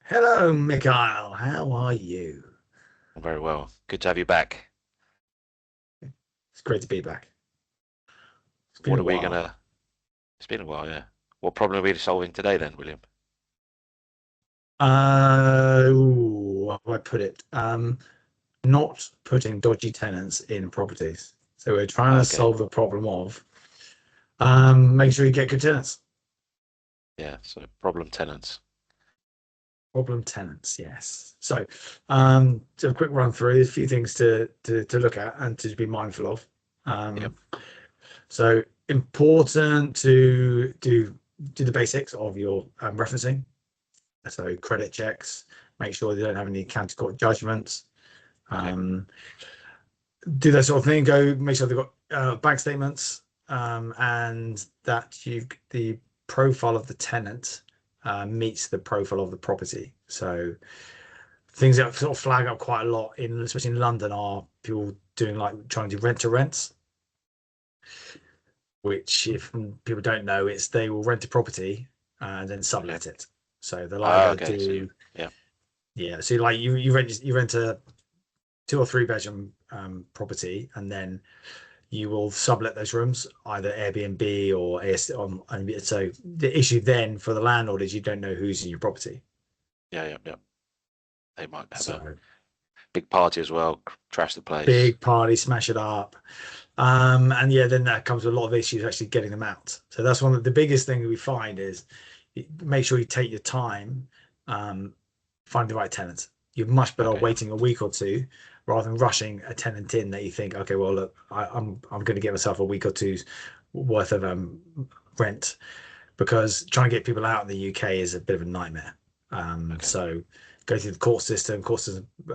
Hello, Mikael. How are you? Very well. Good to have you back. It's great to be back. It's been What a are we while. gonna? It's been a while, yeah. What problem are we solving today then, William? How do I put it? Not putting dodgy tenants in properties. So we're trying to Okay, solve the problem of make sure you get good tenants. yeah. So problem tenants. Problem tenants, yes. So a quick run through. There's a few things to look at and to be mindful of. Yep. Um, so important to do the basics of your referencing. So credit checks, make sure they don't have any county court judgments. Okay. Um, do that sort of thing. Go make sure they've got bank statements and that you've the profile of the tenant meets the profile of the property. So things that sort of flag up quite a lot in especially in London are people doing like trying to do rent to rents, which if people don't know, it's they will rent a property and then Okay. sublet it. So they'll Oh, either okay. So you, do yeah. yeah, so like you rent a two or three bedroom property, and then you will sublet those rooms either Airbnb or AS on. And so the issue then for the landlord is you don't know who's in your property. Yeah, yeah, yeah. They might have a So big party as well, trash the place. big party, smash it up. And yeah, then that comes with a lot of issues actually getting them out. So that's one of the biggest thing that we find is make sure you take your time, um, find the right tenant. You're much better off Okay, yeah. waiting a week or two rather than rushing a tenant in that you think, okay, well, look, I'm going to get myself a week or two's worth of rent because trying to get people out in the UK is a bit of a nightmare. Okay. So go through the court systems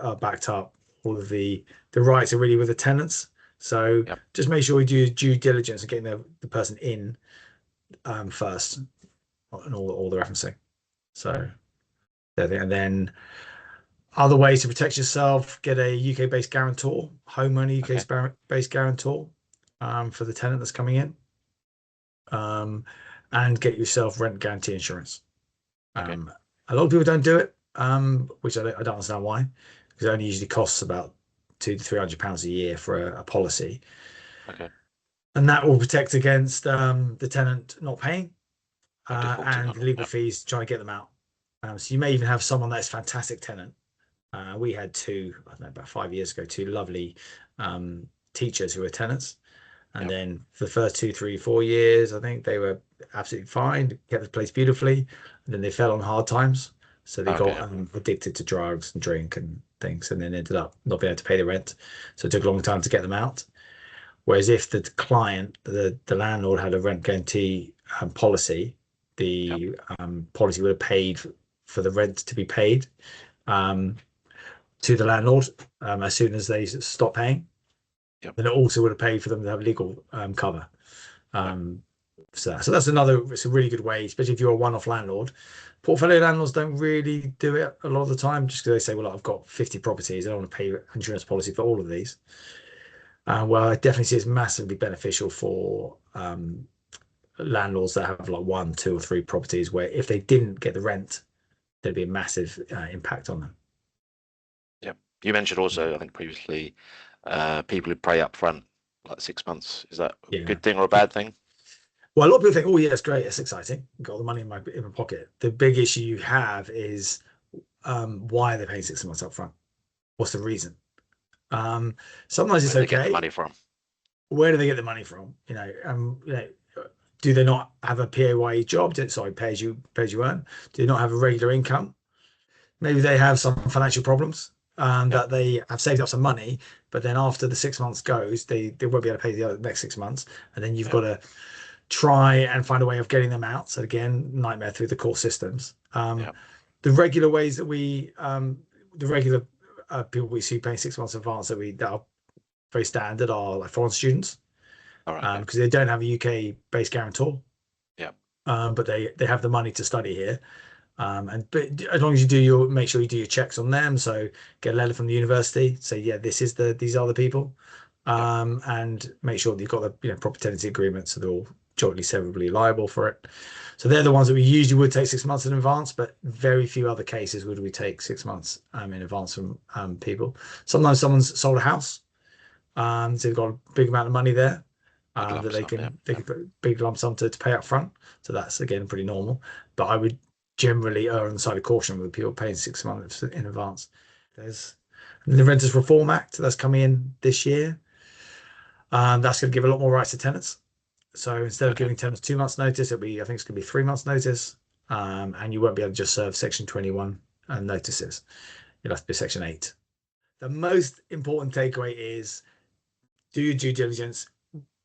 are backed up. All of the rights are really with the tenants. So Yep. just make sure we do due diligence and getting the person in first and all the referencing. So and then other ways to protect yourself, get a UK based guarantor, homeowner Okay. UK based guarantor for the tenant that's coming in, um, and get yourself rent guarantee insurance. Okay. Um, a lot of people don't do it, which I don't understand why, because it only usually costs about £200 to £300 a year for a policy, Okay. and that will protect against the tenant not paying Or defaulting and on the them. legal Yep. fees trying to get them out. So you may even have someone that's a fantastic tenant. We had two, I don't know, about 5 years ago, two lovely um, teachers who were tenants. And Yep. then for the first 2, 3, 4 years, I think they were absolutely fine, kept the place beautifully. And then they fell on hard times. So they Okay. got Yep. addicted to drugs and drink and things, and then ended up not being able to pay the rent. So it took a long time to get them out. Whereas if the client, the landlord had a rent guarantee policy, Yep. the policy would have paid for the rent to be paid um, to the landlord as soon as they stop paying. Yep. Then it also would have paid for them to have legal cover. Yep. Um, so that's another. It's a really good way, especially if you're a one-off landlord. Portfolio landlords don't really do it a lot of the time, just because they say, "Well, I've got 50 properties. I don't want to pay insurance policy for all of these." Well, I definitely see it's massively beneficial for landlords that have like one, two, or three properties, where if they didn't get the rent, there'd be a massive impact on them. Yep. You mentioned also, I think previously, people who pay up front, like 6 months. Is that a Yeah. good thing or a bad thing? Well, a lot of people think, "Oh, yeah, it's great. It's exciting. Got all the money in my pocket." The big issue you have is why are they paying 6 months up front? What's the reason? Um, Sometimes Where it's do they get the okay. money from? Where do they get the money from? Do they not have a PAYE job? Sorry, pay as you earn. Do they not have a regular income? Maybe they have some financial problems Yep. that they have saved up some money, but then after the 6 months goes, they won't be able to pay the next 6 months, and then you've got Yep. to try and find a way of getting them out. So again, nightmare through the court systems. Yep. The regular ways that the regular people we see paying 6 months in advance that are very standard are like foreign students All right. Okay. because they don't have a UK based guarantor, Yep. but they have the money to study here. And but as long as you do your make sure you do your checks on them, so get a letter from the university, say yeah, these are the people, Yep. and make sure that you've got the proper tenancy agreement, so they're all jointly severally liable for it. So they're the ones that we usually would take 6 months in advance, but very few other cases would we take 6 months in advance from people. Sometimes someone's sold a house, so they've got a big amount of money there Big that lump sum, yeah. they can put a big lump sum to pay up front. So that's again pretty normal. But I would generally err on the side of caution with people paying 6 months in advance. There's the Renters Reform Act that's coming in this year. That's going to give a lot more rights to tenants. So instead of giving tenants 2 months notice, I think it's going to be 3 months notice. And you won't be able to just serve Section 21 notices. You'll have to be Section 8. The most important takeaway is do your due diligence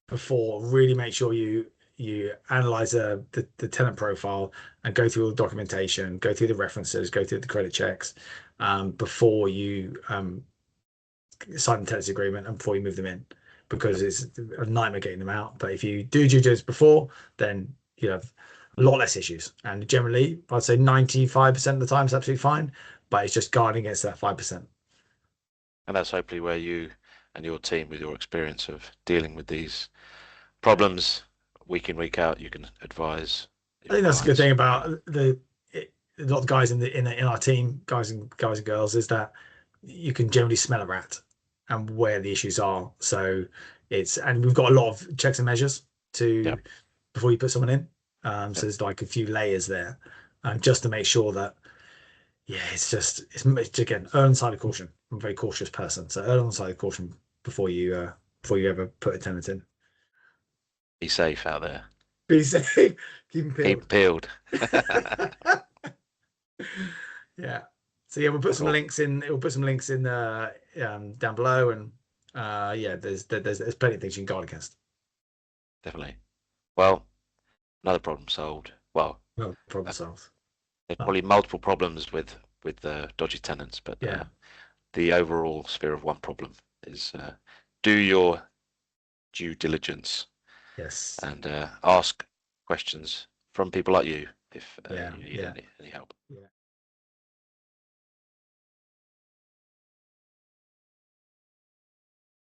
before. Really make sure you analyze the tenant profile and go through all the documentation, go through the references, go through the credit checks before you sign the tenancy agreement and before you move them in, because it's a nightmare getting them out. But if you do due diligence before, then you have a lot less issues. And generally, I'd say 95% of the time it's absolutely fine, but it's just guarding against that 5%. And that's hopefully where you and your team, with your experience of dealing with these problems week in, week out, you can advise. I think that's a good thing about a lot of guys in our team, guys and girls, is that you can generally smell a rat and where the issues are. So and we've got a lot of checks and measures to before you put someone in. So there's like a few layers there, just to make sure that it's again err on the side of caution. I'm a very cautious person, so err on the side of caution before you ever put a tenant in. Be safe out there. Be safe. Keep them peeled. Yeah. So we'll put some links in. We'll put some links in down below, and there's plenty of things you can guard against. Definitely. Well, another problem solved. Well, no problem solved. There's probably multiple problems with dodgy tenants, but the overall sphere of one problem is do your due diligence. Yes. And ask questions from people like you if you need any help. Yeah.